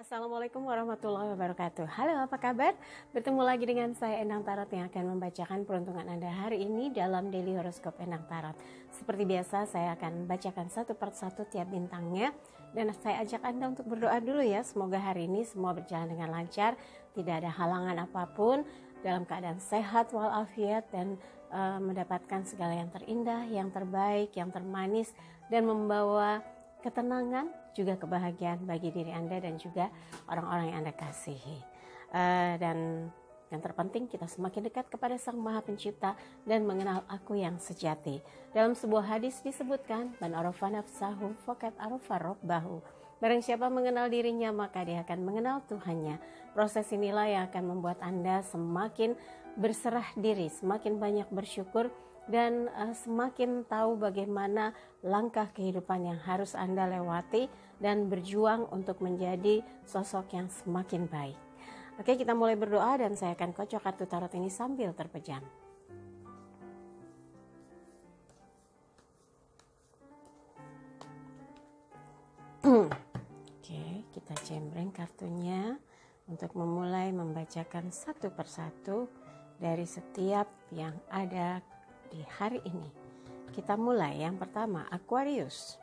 Assalamualaikum warahmatullahi wabarakatuh. Halo, apa kabar? Bertemu lagi dengan saya Endang Tarot yang akan membacakan peruntungan Anda hari ini dalam Daily Horoscope Endang Tarot. Seperti biasa, saya akan bacakan satu persatu tiap bintangnya dan saya ajak Anda untuk berdoa dulu ya. Semoga hari ini semua berjalan dengan lancar, tidak ada halangan apapun, dalam keadaan sehat walafiat dan mendapatkan segala yang terindah, yang terbaik, yang termanis dan membawa ketenangan, juga kebahagiaan bagi diri Anda dan juga orang-orang yang Anda kasihi. Dan yang terpenting kita semakin dekat kepada Sang Maha Pencipta dan mengenal Aku yang sejati. Dalam sebuah hadis disebutkan, Man arafa nafsahu faqad arafa rabbahu. Barang siapa mengenal dirinya maka dia akan mengenal Tuhannya. Proses inilah yang akan membuat Anda semakin berserah diri, semakin banyak bersyukur dan semakin tahu bagaimana langkah kehidupan yang harus Anda lewati dan berjuang untuk menjadi sosok yang semakin baik. Oke, kita mulai berdoa dan saya akan kocok kartu tarot ini sambil terpejam. Oke, kita cembreng kartunya untuk memulai membacakan satu persatu dari setiap yang ada di hari ini. Kita mulai yang pertama, Aquarius.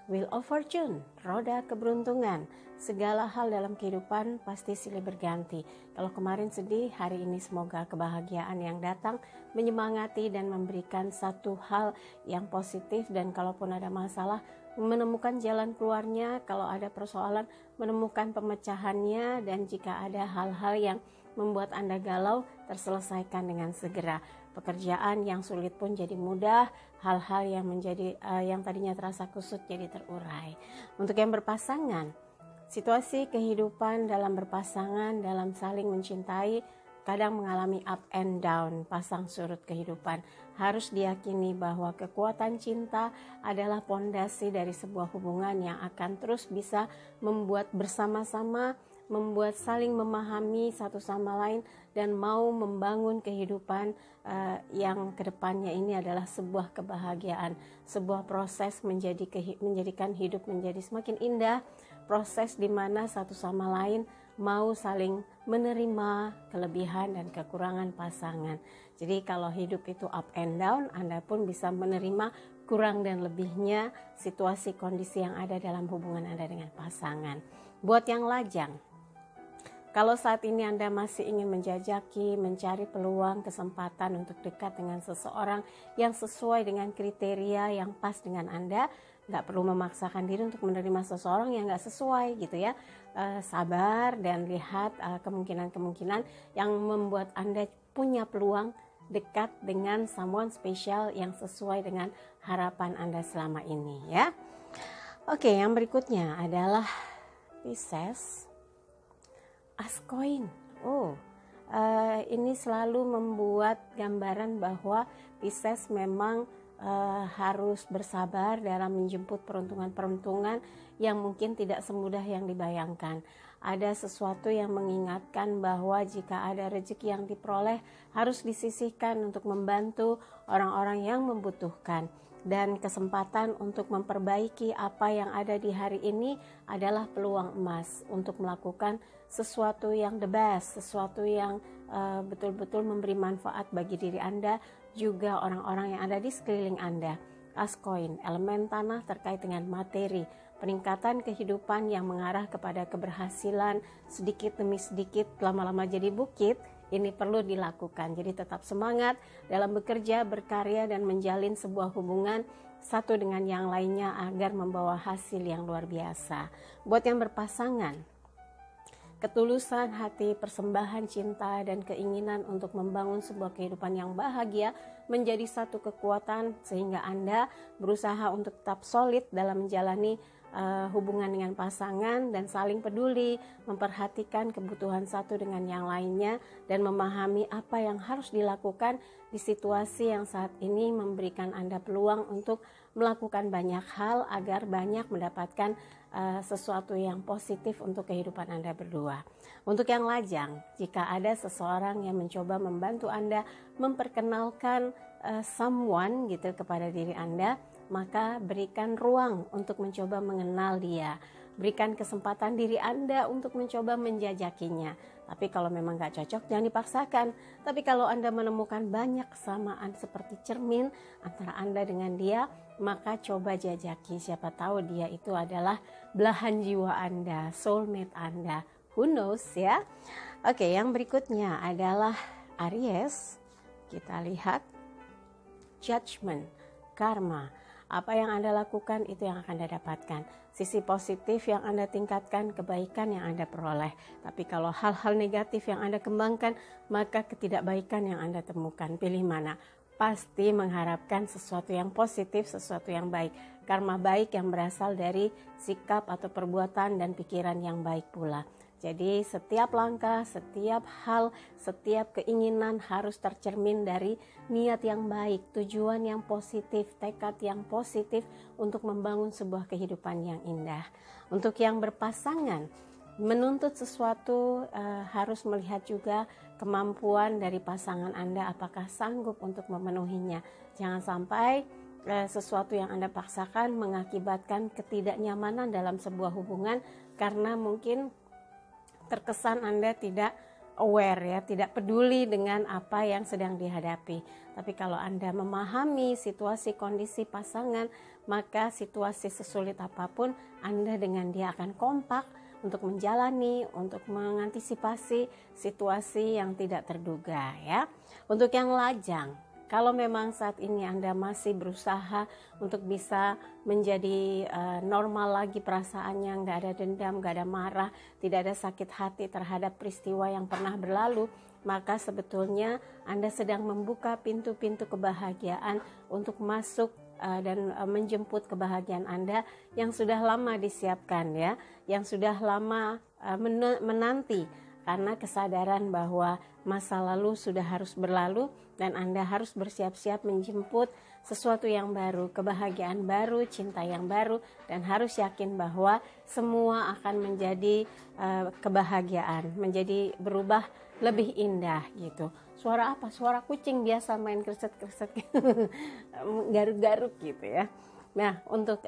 Wheel of Fortune, roda keberuntungan. Segala hal dalam kehidupan pasti silih berganti. Kalau kemarin sedih, hari ini semoga kebahagiaan yang datang menyemangati dan memberikan satu hal yang positif. Dan kalaupun ada masalah, menemukan jalan keluarnya. Kalau ada persoalan, menemukan pemecahannya. Dan jika ada hal-hal yang membuat Anda galau, terselesaikan dengan segera. Pekerjaan yang sulit pun jadi mudah, hal-hal yang menjadi yang tadinya terasa kusut jadi terurai. Untuk yang berpasangan, situasi kehidupan dalam berpasangan, dalam saling mencintai, kadang mengalami up and down, pasang surut kehidupan. Harus diyakini bahwa kekuatan cinta adalah pondasi dari sebuah hubungan yang akan terus bisa membuat bersama-sama, membuat saling memahami satu sama lain dan mau membangun kehidupan yang kedepannya ini adalah sebuah kebahagiaan, sebuah proses menjadikan hidup menjadi semakin indah, proses di mana satu sama lain mau saling menerima kelebihan dan kekurangan pasangan. Jadi kalau hidup itu up and down, Anda pun bisa menerima kurang dan lebihnya situasi kondisi yang ada dalam hubungan Anda dengan pasangan. Buat yang lajang, kalau saat ini Anda masih ingin menjajaki, mencari peluang, kesempatan untuk dekat dengan seseorang yang sesuai dengan kriteria yang pas dengan Anda, nggak perlu memaksakan diri untuk menerima seseorang yang nggak sesuai gitu ya. Sabar dan lihat kemungkinan-kemungkinan yang membuat Anda punya peluang dekat dengan someone spesial yang sesuai dengan harapan Anda selama ini ya. Oke, yang berikutnya adalah Pisces. As koin. Ini selalu membuat gambaran bahwa Pisces memang harus bersabar dalam menjemput peruntungan-peruntungan yang mungkin tidak semudah yang dibayangkan. Ada sesuatu yang mengingatkan bahwa jika ada rezeki yang diperoleh harus disisihkan untuk membantu orang-orang yang membutuhkan. Dan kesempatan untuk memperbaiki apa yang ada di hari ini adalah peluang emas untuk melakukan sesuatu yang the best, sesuatu yang betul-betul memberi manfaat bagi diri Anda, juga orang-orang yang ada di sekeliling Anda. As koin, elemen tanah terkait dengan materi, peningkatan kehidupan yang mengarah kepada keberhasilan sedikit demi sedikit, lama-lama jadi bukit. Ini perlu dilakukan, jadi tetap semangat dalam bekerja, berkarya, dan menjalin sebuah hubungan satu dengan yang lainnya agar membawa hasil yang luar biasa. Buat yang berpasangan, ketulusan hati, persembahan cinta, dan keinginan untuk membangun sebuah kehidupan yang bahagia menjadi satu kekuatan sehingga Anda berusaha untuk tetap solid dalam menjalani hubungan dengan pasangan dan saling peduli, memperhatikan kebutuhan satu dengan yang lainnya dan memahami apa yang harus dilakukan di situasi yang saat ini memberikan Anda peluang untuk melakukan banyak hal agar banyak mendapatkan sesuatu yang positif untuk kehidupan Anda berdua. Untuk yang lajang, jika ada seseorang yang mencoba membantu Anda memperkenalkan someone gitu kepada diri Anda, maka berikan ruang untuk mencoba mengenal dia. Berikan kesempatan diri Anda untuk mencoba menjajakinya. Tapi kalau memang gak cocok, jangan dipaksakan. Tapi kalau Anda menemukan banyak kesamaan seperti cermin antara Anda dengan dia, maka coba jajaki. Siapa tahu dia itu adalah belahan jiwa Anda, soulmate Anda. Who knows ya? Oke, yang berikutnya adalah Aries. Kita lihat judgment, karma. Apa yang Anda lakukan itu yang akan Anda dapatkan. Sisi positif yang Anda tingkatkan, kebaikan yang Anda peroleh. Tapi kalau hal-hal negatif yang Anda kembangkan, maka ketidakbaikan yang Anda temukan. Pilih mana? Pasti mengharapkan sesuatu yang positif, sesuatu yang baik. Karma baik yang berasal dari sikap atau perbuatan dan pikiran yang baik pula. Jadi setiap langkah, setiap hal, setiap keinginan harus tercermin dari niat yang baik, tujuan yang positif, tekad yang positif untuk membangun sebuah kehidupan yang indah. Untuk yang berpasangan, menuntut sesuatu harus melihat juga kemampuan dari pasangan Anda, apakah sanggup untuk memenuhinya. Jangan sampai sesuatu yang Anda paksakan mengakibatkan ketidaknyamanan dalam sebuah hubungan karena mungkin terkesan Anda tidak aware ya, tidak peduli dengan apa yang sedang dihadapi. Tapi kalau Anda memahami situasi kondisi pasangan, maka situasi sesulit apapun Anda dengan dia akan kompak untuk menjalani, untuk mengantisipasi situasi yang tidak terduga ya. Untuk yang lajang, kalau memang saat ini Anda masih berusaha untuk bisa menjadi normal lagi perasaannya, nggak ada dendam, nggak ada marah, tidak ada sakit hati terhadap peristiwa yang pernah berlalu, maka sebetulnya Anda sedang membuka pintu-pintu kebahagiaan untuk masuk dan menjemput kebahagiaan Anda yang sudah lama disiapkan ya, yang sudah lama menanti. Karena kesadaran bahwa masa lalu sudah harus berlalu dan Anda harus bersiap-siap menjemput sesuatu yang baru, kebahagiaan baru, cinta yang baru, dan harus yakin bahwa semua akan menjadi kebahagiaan, menjadi berubah lebih indah gitu. Suara apa? Suara kucing biasa main kreset-kreset garuk-garuk gitu ya. Nah, untuk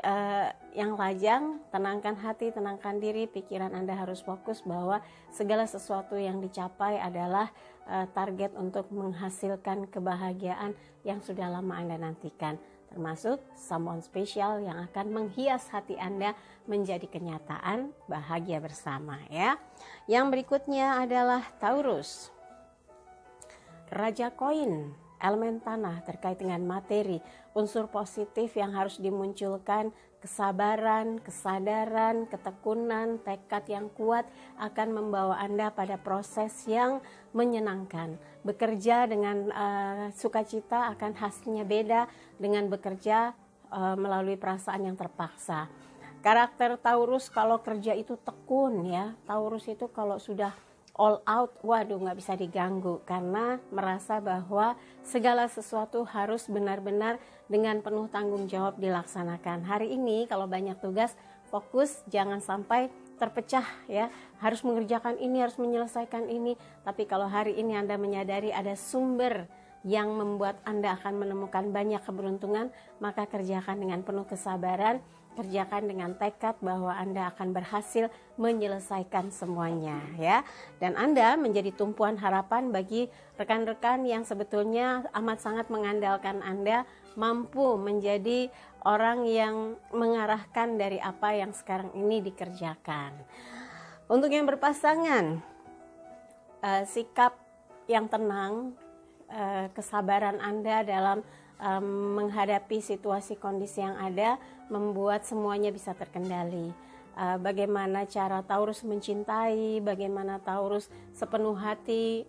yang lajang, tenangkan hati, tenangkan diri, pikiran Anda harus fokus bahwa segala sesuatu yang dicapai adalah target untuk menghasilkan kebahagiaan yang sudah lama Anda nantikan. Termasuk someone special yang akan menghias hati Anda menjadi kenyataan bahagia bersama ya. Yang berikutnya adalah Taurus. Raja koin, elemen tanah terkait dengan materi, unsur positif yang harus dimunculkan, kesabaran, kesadaran, ketekunan, tekad yang kuat akan membawa Anda pada proses yang menyenangkan. Bekerja dengan sukacita akan hasilnya beda dengan bekerja melalui perasaan yang terpaksa. Karakter Taurus kalau kerja itu tekun ya, Taurus itu kalau sudah all out, waduh nggak bisa diganggu karena merasa bahwa segala sesuatu harus benar-benar dengan penuh tanggung jawab dilaksanakan. Hari ini kalau banyak tugas, fokus jangan sampai terpecah ya, harus mengerjakan ini, harus menyelesaikan ini. Tapi kalau hari ini Anda menyadari ada sumber yang membuat Anda akan menemukan banyak keberuntungan, maka kerjakan dengan penuh kesabaran, kerjakan dengan tekad bahwa Anda akan berhasil menyelesaikan semuanya ya. Dan Anda menjadi tumpuan harapan bagi rekan-rekan yang sebetulnya amat sangat mengandalkan Anda, mampu menjadi orang yang mengarahkan dari apa yang sekarang ini dikerjakan. Untuk yang berpasangan, sikap yang tenang, kesabaran Anda dalam menghadapi situasi kondisi yang ada membuat semuanya bisa terkendali. Bagaimana cara Taurus mencintai, bagaimana Taurus sepenuh hati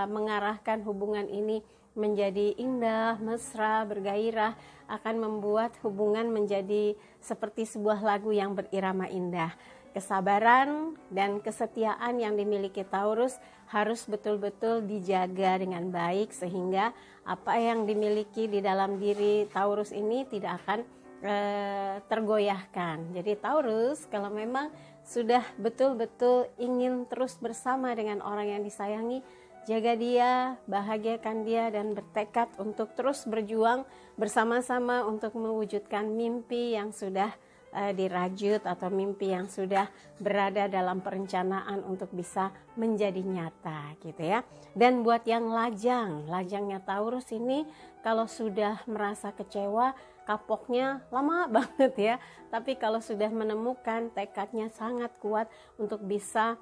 mengarahkan hubungan ini menjadi indah, mesra, bergairah, akan membuat hubungan menjadi seperti sebuah lagu yang berirama indah. Kesabaran dan kesetiaan yang dimiliki Taurus harus betul-betul dijaga dengan baik sehingga apa yang dimiliki di dalam diri Taurus ini tidak akan tergoyahkan. Jadi Taurus kalau memang sudah betul-betul ingin terus bersama dengan orang yang disayangi, jaga dia, bahagiakan dia, dan bertekad untuk terus berjuang bersama-sama untuk mewujudkan mimpi yang sudah dirajut atau mimpi yang sudah berada dalam perencanaan untuk bisa menjadi nyata gitu ya. Dan buat yang lajangnya Taurus ini, kalau sudah merasa kecewa, kapoknya lama banget ya. Tapi kalau sudah menemukan tekadnya sangat kuat untuk bisa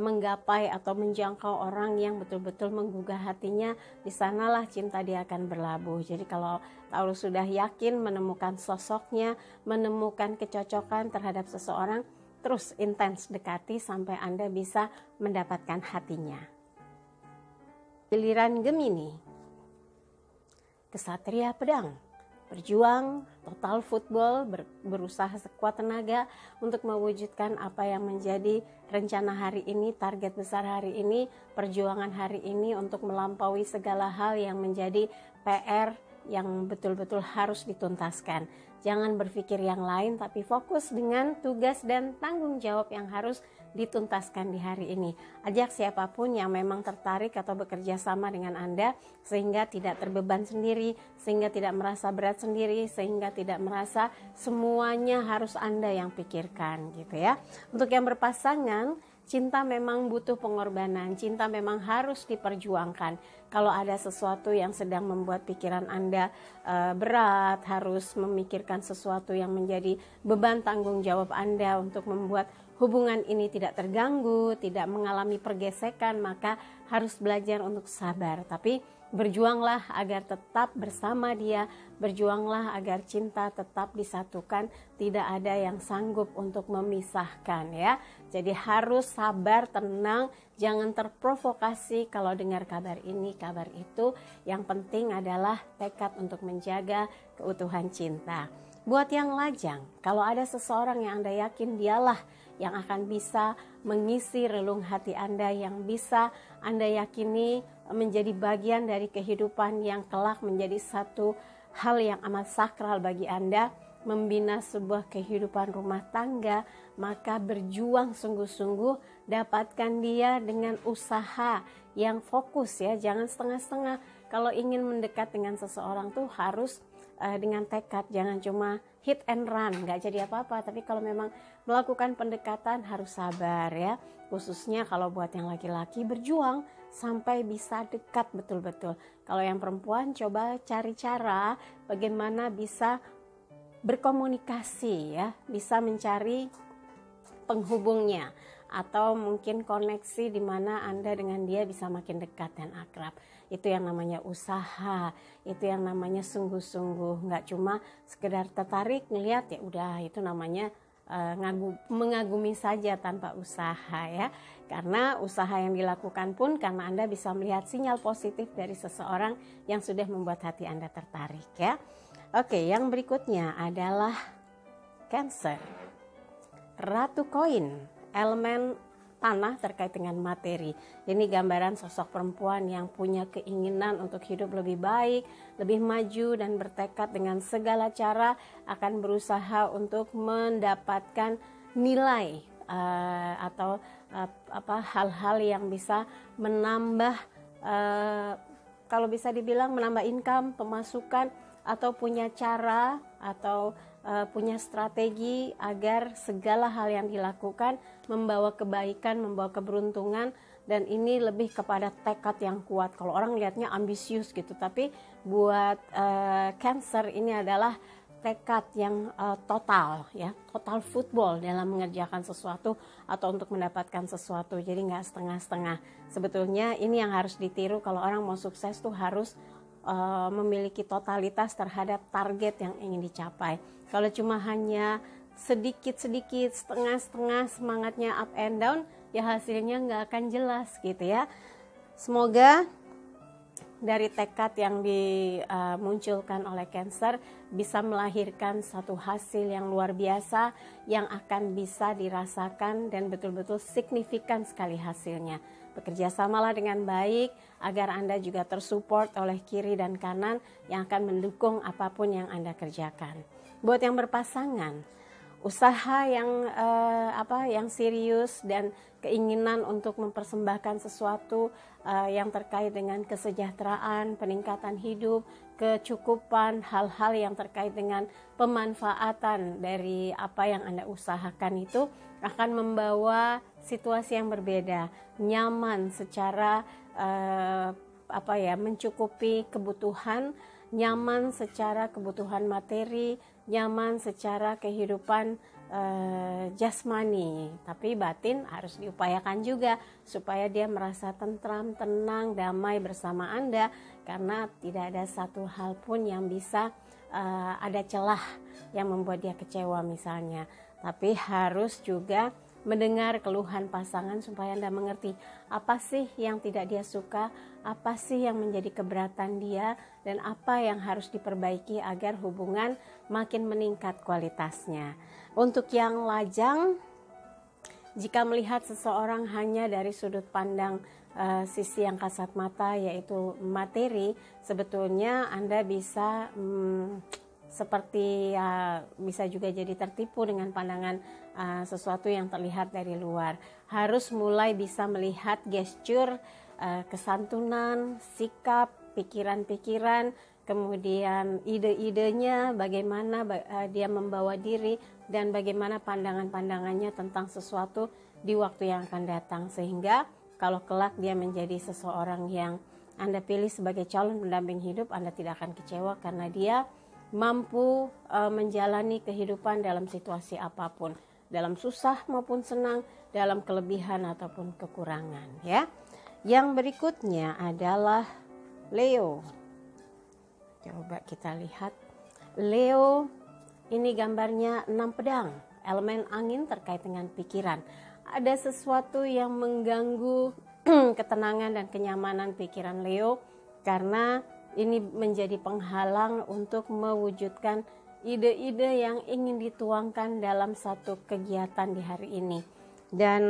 menggapai atau menjangkau orang yang betul-betul menggugah hatinya, di sanalah cinta dia akan berlabuh. Jadi kalau Taurus sudah yakin menemukan sosoknya, menemukan kecocokan terhadap seseorang, terus intens dekati sampai Anda bisa mendapatkan hatinya. Giliran Gemini, kesatria pedang, berjuang, total football, berusaha sekuat tenaga untuk mewujudkan apa yang menjadi rencana hari ini, target besar hari ini, perjuangan hari ini untuk melampaui segala hal yang menjadi PR yang betul-betul harus dituntaskan. Jangan berpikir yang lain, tapi fokus dengan tugas dan tanggung jawab yang harus dituntaskan di hari ini. Ajak siapapun yang memang tertarik atau bekerja sama dengan Anda, sehingga tidak terbeban sendiri, sehingga tidak merasa berat sendiri, sehingga tidak merasa semuanya harus Anda yang pikirkan gitu ya. Untuk yang berpasangan, cinta memang butuh pengorbanan, cinta memang harus diperjuangkan. Kalau ada sesuatu yang sedang membuat pikiran Anda berat, harus memikirkan sesuatu yang menjadi beban tanggung jawab Anda untuk membuat hubungan ini tidak terganggu, tidak mengalami pergesekan, maka harus belajar untuk sabar. Tapi berjuanglah agar tetap bersama dia, berjuanglah agar cinta tetap disatukan, tidak ada yang sanggup untuk memisahkan ya. Jadi harus sabar, tenang, jangan terprovokasi kalau dengar kabar ini, kabar itu. Yang penting adalah tekad untuk menjaga keutuhan cinta. Buat yang lajang, kalau ada seseorang yang Anda yakin dialah yang akan bisa mengisi relung hati Anda, yang bisa Anda yakini menjadi bagian dari kehidupan yang kelak menjadi satu hal yang amat sakral bagi Anda, membina sebuah kehidupan rumah tangga, maka berjuang sungguh-sungguh, dapatkan dia dengan usaha yang fokus ya, jangan setengah-setengah. Kalau ingin mendekat dengan seseorang tuh harus dengan tekad, jangan cuma hit and run, nggak jadi apa-apa. Tapi kalau memang melakukan pendekatan harus sabar ya, khususnya kalau buat yang laki-laki, berjuang sampai bisa dekat betul-betul. Kalau yang perempuan, coba cari cara bagaimana bisa berkomunikasi ya, bisa mencari penghubungnya atau mungkin koneksi di mana Anda dengan dia bisa makin dekat dan akrab. Itu yang namanya usaha, itu yang namanya sungguh-sungguh, nggak cuma sekedar tertarik ngelihat ya udah, itu namanya mengagumi saja tanpa usaha ya. Karena usaha yang dilakukan pun karena Anda bisa melihat sinyal positif dari seseorang yang sudah membuat hati Anda tertarik ya. Oke, yang berikutnya adalah Cancer. Ratu koin, elemen tanah terkait dengan materi. Ini gambaran sosok perempuan yang punya keinginan untuk hidup lebih baik, lebih maju, dan bertekad dengan segala cara akan berusaha untuk mendapatkan nilai atau hal-hal yang bisa menambah, kalau bisa dibilang menambah income, pemasukan, atau punya cara atau punya strategi agar segala hal yang dilakukan membawa kebaikan, membawa keberuntungan, dan ini lebih kepada tekad yang kuat. Kalau orang lihatnya ambisius gitu, tapi buat Cancer ini adalah tekad yang total ya, total football dalam mengerjakan sesuatu atau untuk mendapatkan sesuatu. Jadi nggak setengah-setengah. Sebetulnya ini yang harus ditiru kalau orang mau sukses tuh harus memiliki totalitas terhadap target yang ingin dicapai. Kalau cuma hanya sedikit-sedikit, setengah-setengah, semangatnya up and down, ya hasilnya nggak akan jelas gitu ya. Semoga dari tekad yang dimunculkan oleh Cancer bisa melahirkan satu hasil yang luar biasa yang akan bisa dirasakan dan betul-betul signifikan sekali hasilnya. Bekerja samalah dengan baik agar Anda juga tersupport oleh kiri dan kanan yang akan mendukung apapun yang Anda kerjakan. Buat yang berpasangan, usaha yang serius dan keinginan untuk mempersembahkan sesuatu yang terkait dengan kesejahteraan, peningkatan hidup, kecukupan, hal-hal yang terkait dengan pemanfaatan dari apa yang Anda usahakan itu akan membawa situasi yang berbeda, nyaman secara mencukupi kebutuhan, nyaman secara kebutuhan materi, nyaman secara kehidupan jasmani, tapi batin harus diupayakan juga supaya dia merasa tentram, tenang, damai bersama Anda, karena tidak ada satu hal pun yang bisa ada celah yang membuat dia kecewa misalnya. Tapi harus juga mendengar keluhan pasangan supaya Anda mengerti apa sih yang tidak dia suka, apa sih yang menjadi keberatan dia, dan apa yang harus diperbaiki agar hubungan makin meningkat kualitasnya. Untuk yang lajang, jika melihat seseorang hanya dari sudut pandang sisi yang kasat mata, yaitu materi, sebetulnya Anda bisa bisa juga jadi tertipu dengan pandangan sesuatu yang terlihat dari luar. Harus mulai bisa melihat gestur, kesantunan, sikap, pikiran-pikiran, kemudian ide-idenya, bagaimana dia membawa diri, dan bagaimana pandangan-pandangannya tentang sesuatu di waktu yang akan datang, sehingga kalau kelak dia menjadi seseorang yang Anda pilih sebagai calon pendamping hidup, Anda tidak akan kecewa karena dia mampu menjalani kehidupan dalam situasi apapun, dalam susah maupun senang, dalam kelebihan ataupun kekurangan, ya. Yang berikutnya adalah Leo. Coba kita lihat Leo. Ini gambarnya 6 pedang, elemen angin terkait dengan pikiran. Ada sesuatu yang mengganggu ketenangan dan kenyamanan pikiran Leo, karena ini menjadi penghalang untuk mewujudkan ide-ide yang ingin dituangkan dalam satu kegiatan di hari ini. Dan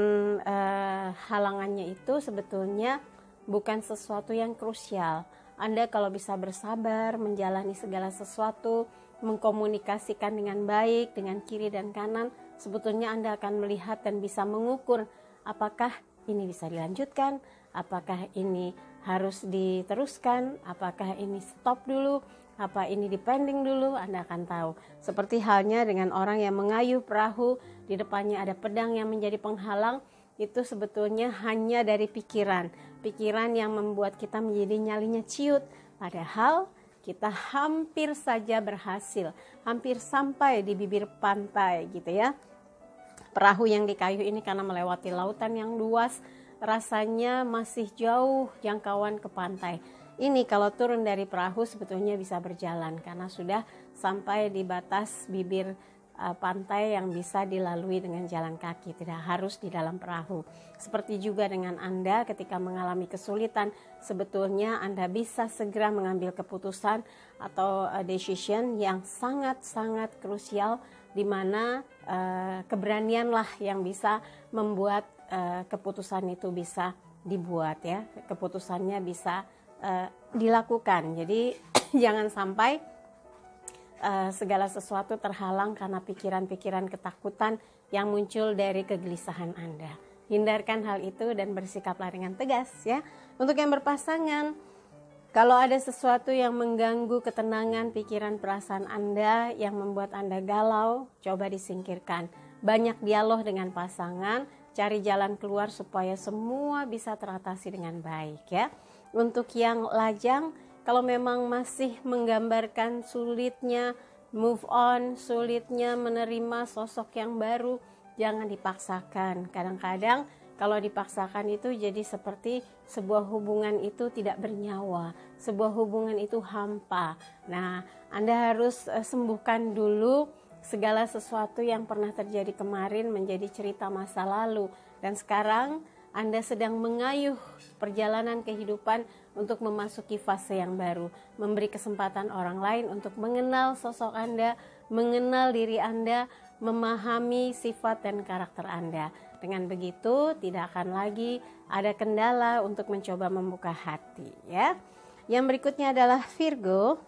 halangannya itu sebetulnya bukan sesuatu yang krusial. Anda kalau bisa bersabar menjalani segala sesuatu, mengkomunikasikan dengan baik dengan kiri dan kanan, sebetulnya Anda akan melihat dan bisa mengukur apakah ini bisa dilanjutkan, apakah ini harus diteruskan, apakah ini stop dulu, apa ini dipending dulu. Anda akan tahu. Seperti halnya dengan orang yang mengayuh perahu, di depannya ada pedang yang menjadi penghalang, itu sebetulnya hanya dari pikiran yang membuat kita menjadi nyalinya ciut, padahal kita hampir saja berhasil, hampir sampai di bibir pantai gitu ya. Perahu yang di kayu ini karena melewati lautan yang luas, rasanya masih jauh jangkauan ke pantai. Ini kalau turun dari perahu sebetulnya bisa berjalan karena sudah sampai di batas bibir pantai yang bisa dilalui dengan jalan kaki, tidak harus di dalam perahu. Seperti juga dengan Anda ketika mengalami kesulitan, sebetulnya Anda bisa segera mengambil keputusan atau decision yang sangat-sangat krusial, di mana keberanianlah yang bisa membuat keputusan itu bisa dibuat, ya, keputusannya bisa dilakukan. Jadi jangan sampai segala sesuatu terhalang karena pikiran-pikiran ketakutan yang muncul dari kegelisahan Anda. Hindarkan hal itu dan bersikaplah dengan tegas, ya. Untuk yang berpasangan, kalau ada sesuatu yang mengganggu ketenangan pikiran perasaan Anda, yang membuat Anda galau, coba disingkirkan. Banyak dialog dengan pasangan, cari jalan keluar supaya semua bisa teratasi dengan baik, ya. Untuk yang lajang, kalau memang masih menggambarkan sulitnya move on, sulitnya menerima sosok yang baru, jangan dipaksakan. Kadang-kadang kalau dipaksakan itu jadi seperti sebuah hubungan itu tidak bernyawa, sebuah hubungan itu hampa. Nah, Anda harus sembuhkan dulu segala sesuatu yang pernah terjadi kemarin menjadi cerita masa lalu. Dan sekarang Anda sedang mengayuh perjalanan kehidupan untuk memasuki fase yang baru, memberi kesempatan orang lain untuk mengenal sosok Anda, mengenal diri Anda, memahami sifat dan karakter Anda. Dengan begitu tidak akan lagi ada kendala untuk mencoba membuka hati, ya. Yang berikutnya adalah Virgo.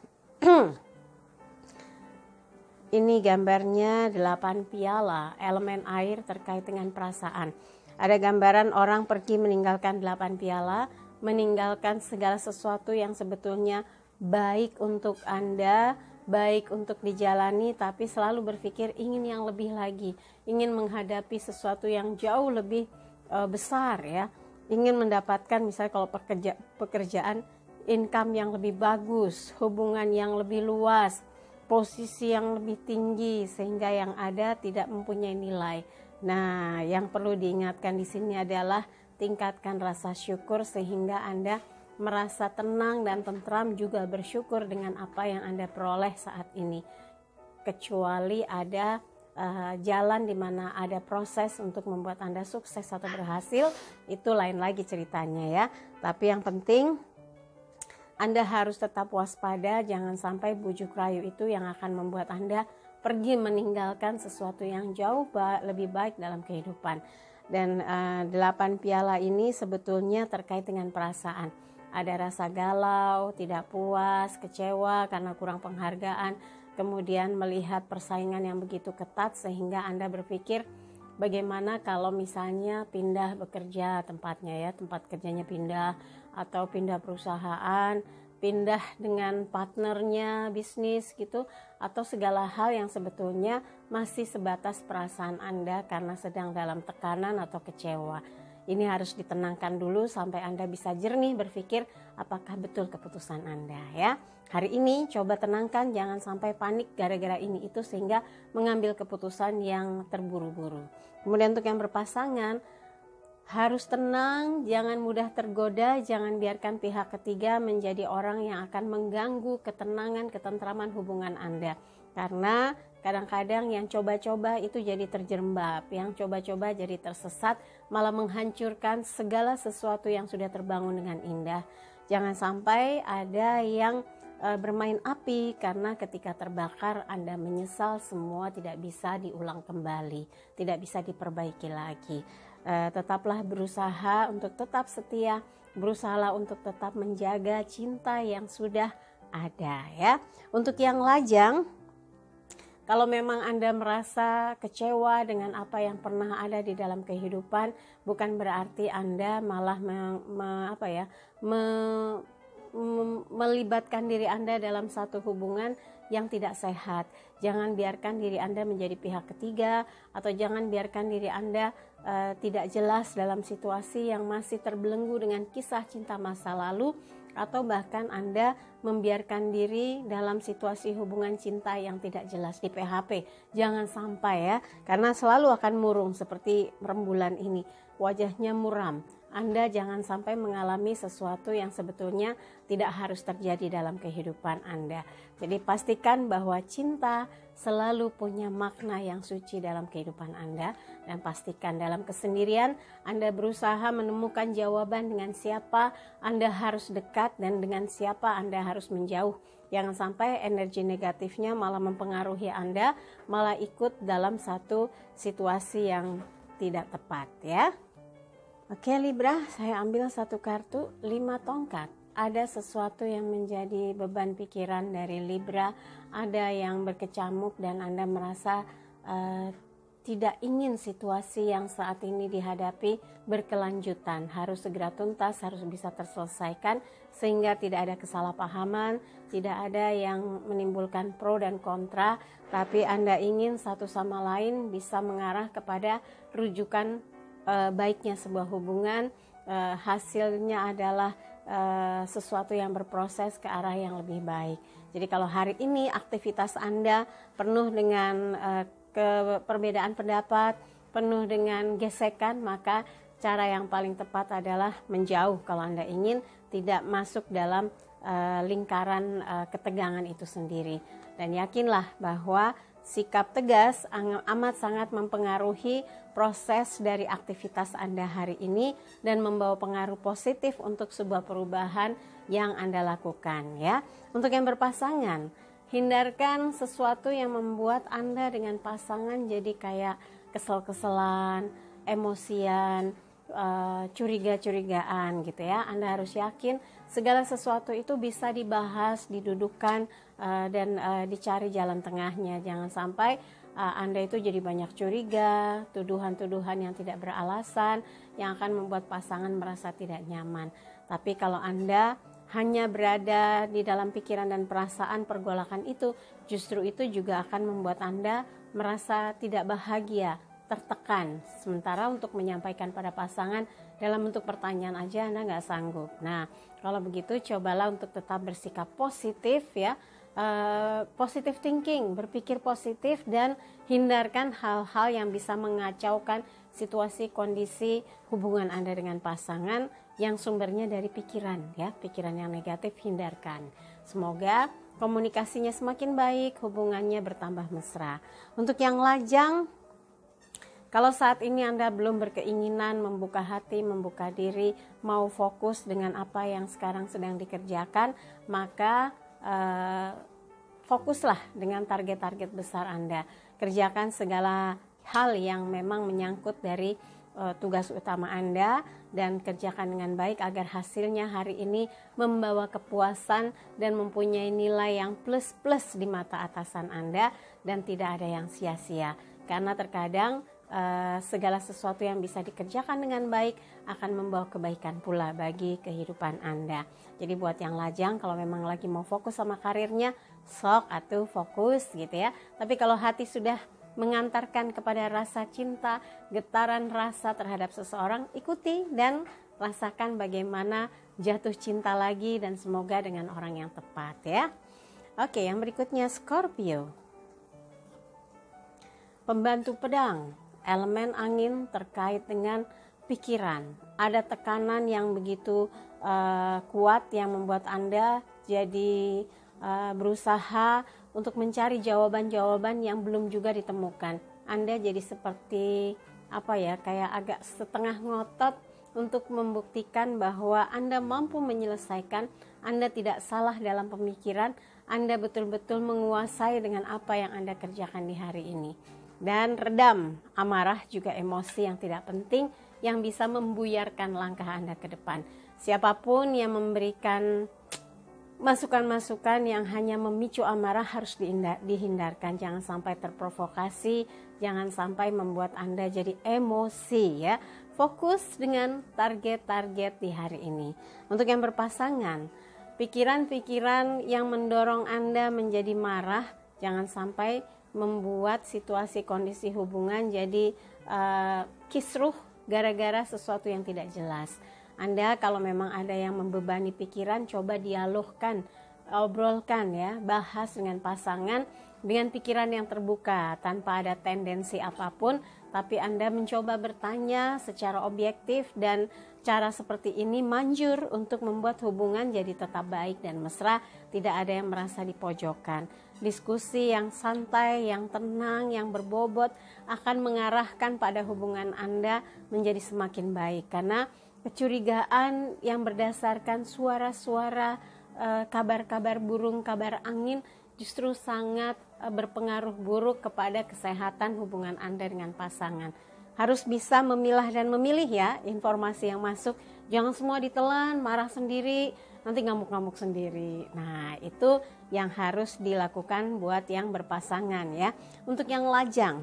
Ini gambarnya 8 piala, elemen air terkait dengan perasaan. Ada gambaran orang pergi meninggalkan 8 piala, meninggalkan segala sesuatu yang sebetulnya baik untuk Anda, baik untuk dijalani, tapi selalu berpikir ingin yang lebih lagi, ingin menghadapi sesuatu yang jauh lebih besar ya, ingin mendapatkan misalnya kalau pekerjaan income yang lebih bagus, hubungan yang lebih luas, posisi yang lebih tinggi sehingga yang ada tidak mempunyai nilai. Nah, yang perlu diingatkan di sini adalah tingkatkan rasa syukur sehingga Anda merasa tenang dan tentram, juga bersyukur dengan apa yang Anda peroleh saat ini. Kecuali ada jalan di mana ada proses untuk membuat Anda sukses atau berhasil, itu lain lagi ceritanya ya. Tapi yang penting Anda harus tetap waspada, jangan sampai bujuk rayu itu yang akan membuat Anda pergi meninggalkan sesuatu yang jauh lebih baik dalam kehidupan. Dan 8 piala ini sebetulnya terkait dengan perasaan. Ada rasa galau, tidak puas, kecewa karena kurang penghargaan, kemudian melihat persaingan yang begitu ketat sehingga Anda berpikir bagaimana kalau misalnya pindah bekerja tempatnya ya, tempat kerjanya pindah, atau pindah perusahaan, pindah dengan partnernya bisnis gitu, atau segala hal yang sebetulnya masih sebatas perasaan Anda karena sedang dalam tekanan atau kecewa. Ini harus ditenangkan dulu sampai Anda bisa jernih berpikir apakah betul keputusan Anda ya. Hari ini coba tenangkan, jangan sampai panik gara-gara ini itu sehingga mengambil keputusan yang terburu-buru. Kemudian untuk yang berpasangan, harus tenang, jangan mudah tergoda, jangan biarkan pihak ketiga menjadi orang yang akan mengganggu ketenangan, ketentraman hubungan Anda. Karena kadang-kadang yang coba-coba itu jadi terjerembab, yang coba-coba jadi tersesat, malah menghancurkan segala sesuatu yang sudah terbangun dengan indah. Jangan sampai ada yang bermain api, karena ketika terbakar Anda menyesal, semua tidak bisa diulang kembali, tidak bisa diperbaiki lagi. Tetaplah berusaha untuk tetap setia, berusahalah untuk tetap menjaga cinta yang sudah ada ya. Untuk yang lajang, kalau memang Anda merasa kecewa dengan apa yang pernah ada di dalam kehidupan, bukan berarti Anda malah melibatkan diri Anda dalam satu hubungan yang tidak sehat. Jangan biarkan diri Anda menjadi pihak ketiga, atau jangan biarkan diri Anda tidak jelas dalam situasi yang masih terbelenggu dengan kisah cinta masa lalu, atau bahkan Anda membiarkan diri dalam situasi hubungan cinta yang tidak jelas, di PHP. Jangan sampai ya, karena selalu akan murung seperti rembulan ini, wajahnya muram. Anda jangan sampai mengalami sesuatu yang sebetulnya tidak harus terjadi dalam kehidupan Anda. Jadi pastikan bahwa cinta selalu punya makna yang suci dalam kehidupan Anda, dan pastikan dalam kesendirian Anda berusaha menemukan jawaban dengan siapa Anda harus dekat dan dengan siapa Anda harus menjauh. Jangan sampai energi negatifnya malah mempengaruhi Anda, malah ikut dalam satu situasi yang tidak tepat ya. Oke Libra, saya ambil satu kartu 5 tongkat. Ada sesuatu yang menjadi beban pikiran dari Libra, ada yang berkecamuk dan Anda merasa tidak ingin situasi yang saat ini dihadapi berkelanjutan, harus segera tuntas, harus bisa terselesaikan sehingga tidak ada kesalahpahaman, tidak ada yang menimbulkan pro dan kontra, tapi Anda ingin satu sama lain bisa mengarah kepada rujukan baiknya sebuah hubungan, hasilnya adalah sesuatu yang berproses ke arah yang lebih baik. Jadi kalau hari ini aktivitas Anda penuh dengan perbedaan pendapat, penuh dengan gesekan, maka cara yang paling tepat adalah menjauh kalau Anda ingin tidak masuk dalam lingkaran ketegangan itu sendiri. Dan yakinlah bahwa sikap tegas amat sangat mempengaruhi proses dari aktivitas Anda hari ini dan membawa pengaruh positif untuk sebuah perubahan yang Anda lakukan ya. Untuk yang berpasangan, hindarkan sesuatu yang membuat Anda dengan pasangan jadi kayak kesel-keselan, emosian, curiga-curigaan gitu ya. Anda harus yakin segala sesuatu itu bisa dibahas, didudukkan dan dicari jalan tengahnya. Jangan sampai Anda itu jadi banyak curiga, tuduhan-tuduhan yang tidak beralasan yang akan membuat pasangan merasa tidak nyaman. Tapi kalau Anda hanya berada di dalam pikiran dan perasaan pergolakan itu, justru itu juga akan membuat Anda merasa tidak bahagia, tertekan. Sementara untuk menyampaikan pada pasangan dalam bentuk pertanyaan aja Anda nggak sanggup. Nah, kalau begitu cobalah untuk tetap bersikap positif ya, positive thinking, berpikir positif dan hindarkan hal-hal yang bisa mengacaukan situasi kondisi hubungan Anda dengan pasangan yang sumbernya dari pikiran ya, pikiran yang negatif hindarkan. Semoga komunikasinya semakin baik, hubungannya bertambah mesra. Untuk yang lajang, kalau saat ini Anda belum berkeinginan membuka hati, membuka diri, mau fokus dengan apa yang sekarang sedang dikerjakan, maka fokuslah dengan target-target besar Anda. Kerjakan segala hal yang memang menyangkut dari tugas utama Anda dan kerjakan dengan baik agar hasilnya hari ini membawa kepuasan dan mempunyai nilai yang plus-plus di mata atasan Anda dan tidak ada yang sia-sia. Karena terkadang segala sesuatu yang bisa dikerjakan dengan baik akan membawa kebaikan pula bagi kehidupan Anda. Jadi buat yang lajang, kalau memang lagi mau fokus sama karirnya, sok atuh fokus gitu ya. Tapi kalau hati sudah mengantarkan kepada rasa cinta, getaran rasa terhadap seseorang, ikuti dan rasakan bagaimana jatuh cinta lagi dan semoga dengan orang yang tepat ya. Oke, yang berikutnya Scorpio. Pembantu pedang, elemen angin terkait dengan pikiran. Ada tekanan yang begitu kuat yang membuat Anda jadi berusaha untuk mencari jawaban-jawaban yang belum juga ditemukan. Anda jadi seperti kayak agak setengah ngotot untuk membuktikan bahwa Anda mampu menyelesaikan, Anda tidak salah dalam pemikiran, Anda betul-betul menguasai dengan apa yang Anda kerjakan di hari ini. Dan redam amarah juga emosi yang tidak penting yang bisa membuyarkan langkah Anda ke depan. Siapapun yang memberikan masukan-masukan yang hanya memicu amarah harus dihindarkan. Jangan sampai terprovokasi, jangan sampai membuat Anda jadi emosi ya. Fokus dengan target-target di hari ini. Untuk yang berpasangan, pikiran-pikiran yang mendorong Anda menjadi marah, jangan sampai membuat situasi kondisi hubungan jadi kisruh gara-gara sesuatu yang tidak jelas. Anda kalau memang ada yang membebani pikiran, coba dialogkan, obrolkan ya, bahas dengan pasangan dengan pikiran yang terbuka tanpa ada tendensi apapun, tapi Anda mencoba bertanya secara objektif dan cara seperti ini manjur untuk membuat hubungan jadi tetap baik dan mesra, tidak ada yang merasa dipojokkan. Diskusi yang santai, yang tenang, yang berbobot akan mengarahkan pada hubungan Anda menjadi semakin baik karena kecurigaan yang berdasarkan suara-suara, kabar-kabar burung, kabar angin justru sangat berpengaruh buruk kepada kesehatan hubungan Anda dengan pasangan. Harus bisa memilah dan memilih ya informasi yang masuk. Jangan semua ditelan, marah sendiri, nanti ngamuk-ngamuk sendiri. Nah, itu yang harus dilakukan buat yang berpasangan ya. Untuk yang lajang,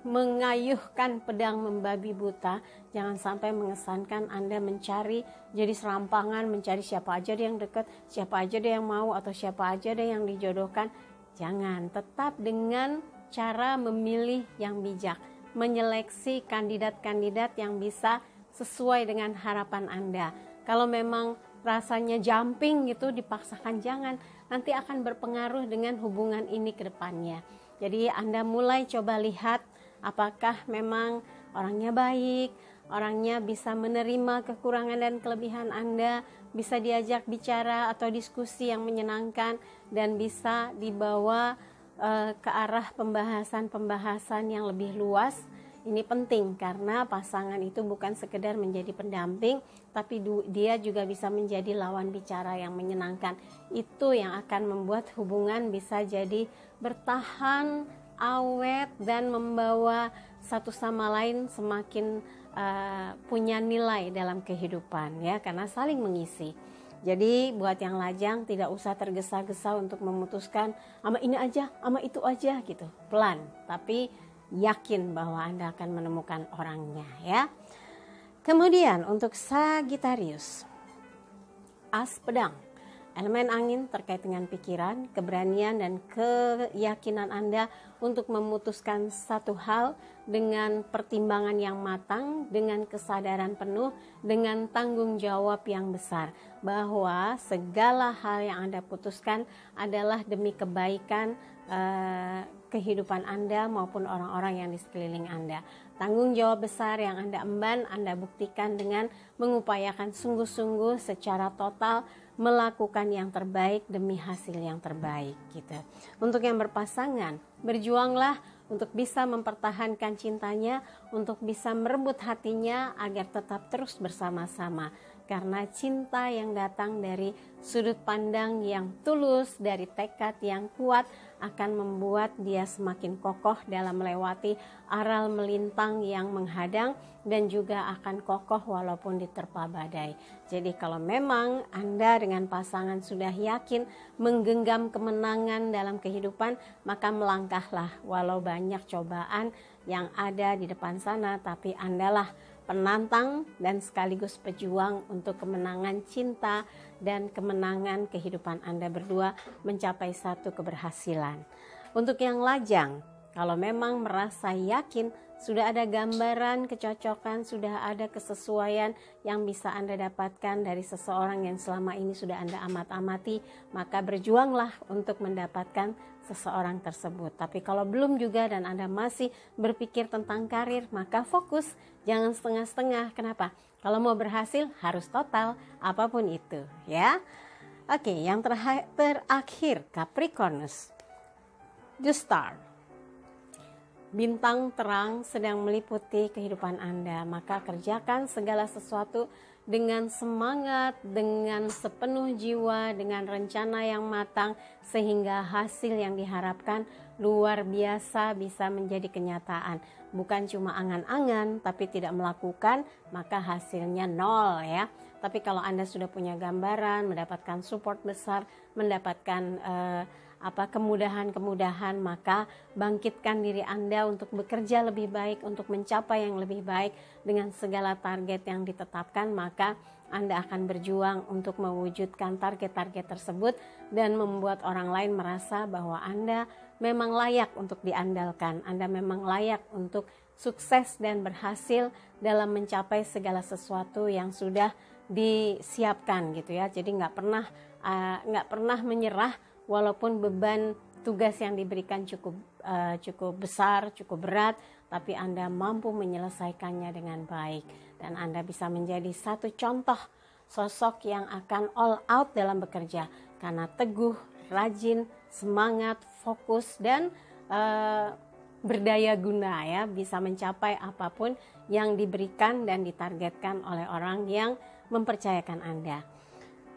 mengayuhkan pedang membabi buta, jangan sampai mengesankan Anda mencari jadi serampangan, mencari siapa aja yang dekat, siapa aja yang mau atau siapa aja yang dijodohkan. Jangan, tetap dengan cara memilih yang bijak, menyeleksi kandidat-kandidat yang bisa sesuai dengan harapan Anda. Kalau memang rasanya jumping gitu dipaksakan, jangan, nanti akan berpengaruh dengan hubungan ini ke depannya. Jadi Anda mulai coba lihat apakah memang orangnya baik, orangnya bisa menerima kekurangan dan kelebihan Anda, bisa diajak bicara atau diskusi yang menyenangkan dan bisa dibawa ke arah pembahasan-pembahasan yang lebih luas. Ini penting karena pasangan itu bukan sekedar menjadi pendamping, tapi dia juga bisa menjadi lawan bicara yang menyenangkan. Itu yang akan membuat hubungan bisa jadi bertahan, awet, dan membawa satu sama lain semakin punya nilai dalam kehidupan ya, karena saling mengisi. Jadi buat yang lajang tidak usah tergesa-gesa untuk memutuskan ama ini aja, ama itu aja gitu. Pelan, tapi yakin bahwa Anda akan menemukan orangnya ya. Kemudian untuk Sagittarius, as pedang. Elemen angin terkait dengan pikiran, keberanian, dan keyakinan Anda untuk memutuskan satu hal dengan pertimbangan yang matang, dengan kesadaran penuh, dengan tanggung jawab yang besar. Bahwa segala hal yang Anda putuskan adalah demi kebaikan kehidupan Anda maupun orang-orang yang di sekeliling Anda. Tanggung jawab besar yang Anda emban, Anda buktikan dengan mengupayakan sungguh-sungguh secara total, melakukan yang terbaik demi hasil yang terbaik gitu. Untuk yang berpasangan, berjuanglah untuk bisa mempertahankan cintanya, untuk bisa merebut hatinya agar tetap terus bersama-sama. Karena cinta yang datang dari sudut pandang yang tulus, dari tekad yang kuat akan membuat dia semakin kokoh dalam melewati aral melintang yang menghadang, dan juga akan kokoh walaupun diterpa badai. Jadi kalau memang Anda dengan pasangan sudah yakin menggenggam kemenangan dalam kehidupan, maka melangkahlah walau banyak cobaan yang ada di depan sana, tapi Andalah penantang dan sekaligus pejuang untuk kemenangan cinta dan kemenangan kehidupan Anda berdua mencapai satu keberhasilan. Untuk yang lajang, kalau memang merasa yakin sudah ada gambaran kecocokan, sudah ada kesesuaian yang bisa Anda dapatkan dari seseorang yang selama ini sudah Anda amat-amati, maka berjuanglah untuk mendapatkan seseorang tersebut. Tapi kalau belum juga dan Anda masih berpikir tentang karir, maka fokus, jangan setengah-setengah. Kenapa? Kalau mau berhasil harus total, apapun itu ya. Oke, yang terakhir Capricornus, The Star. Bintang terang sedang meliputi kehidupan Anda, maka kerjakan segala sesuatu dengan semangat, dengan sepenuh jiwa, dengan rencana yang matang, sehingga hasil yang diharapkan luar biasa bisa menjadi kenyataan. Bukan cuma angan-angan, tapi tidak melakukan, maka hasilnya nol ya. Tapi kalau Anda sudah punya gambaran, mendapatkan support besar, mendapatkan kemudahan-kemudahan, maka bangkitkan diri Anda untuk bekerja lebih baik, untuk mencapai yang lebih baik dengan segala target yang ditetapkan. Maka Anda akan berjuang untuk mewujudkan target-target tersebut dan membuat orang lain merasa bahwa Anda memang layak untuk diandalkan, Anda memang layak untuk sukses dan berhasil dalam mencapai segala sesuatu yang sudah disiapkan gitu ya. Jadi nggak pernah menyerah walaupun beban tugas yang diberikan cukup besar, cukup berat, tapi Anda mampu menyelesaikannya dengan baik. Dan Anda bisa menjadi satu contoh sosok yang akan all out dalam bekerja. Karena teguh, rajin, semangat, fokus, dan berdaya guna ya. Bisa mencapai apapun yang diberikan dan ditargetkan oleh orang yang mempercayakan Anda.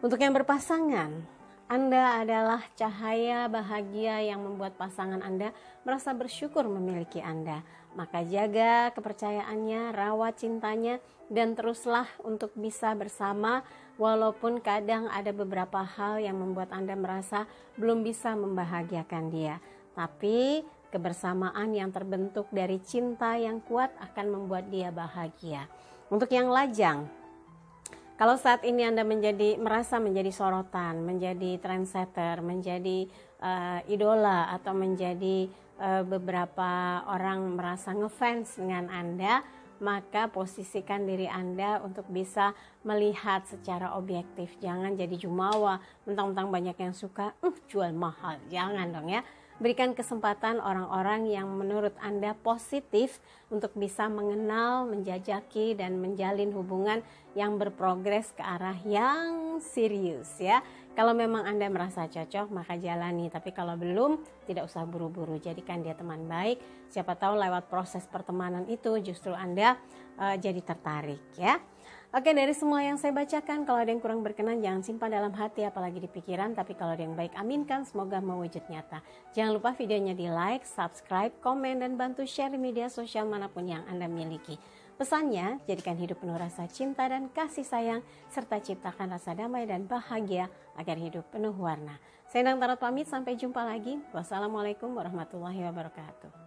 Untuk yang berpasangan, Anda adalah cahaya bahagia yang membuat pasangan Anda merasa bersyukur memiliki Anda. Maka jaga kepercayaannya, rawat cintanya, dan teruslah untuk bisa bersama walaupun kadang ada beberapa hal yang membuat Anda merasa belum bisa membahagiakan dia. Tapi kebersamaan yang terbentuk dari cinta yang kuat akan membuat dia bahagia. Untuk yang lajang, kalau saat ini Anda merasa menjadi sorotan, menjadi trendsetter, menjadi idola, atau menjadi beberapa orang merasa ngefans dengan Anda, maka posisikan diri Anda untuk bisa melihat secara objektif. Jangan jadi jumawa, mentang-mentang banyak yang suka, jual mahal. Jangan dong ya. Berikan kesempatan orang-orang yang menurut Anda positif untuk bisa mengenal, menjajaki, dan menjalin hubungan yang berprogres ke arah yang serius ya. Kalau memang Anda merasa cocok, maka jalani. Tapi kalau belum, tidak usah buru-buru. Jadikan dia teman baik. Siapa tahu lewat proses pertemanan itu justru Anda jadi tertarik ya. Oke, dari semua yang saya bacakan, kalau ada yang kurang berkenan jangan simpan dalam hati apalagi di pikiran, tapi kalau ada yang baik aminkan, semoga mewujud nyata. Jangan lupa videonya di like, subscribe, komen, dan bantu share di media sosial manapun yang Anda miliki. Pesannya, jadikan hidup penuh rasa cinta dan kasih sayang, serta ciptakan rasa damai dan bahagia agar hidup penuh warna. Saya Endang Tarot pamit, sampai jumpa lagi. Wassalamualaikum warahmatullahi wabarakatuh.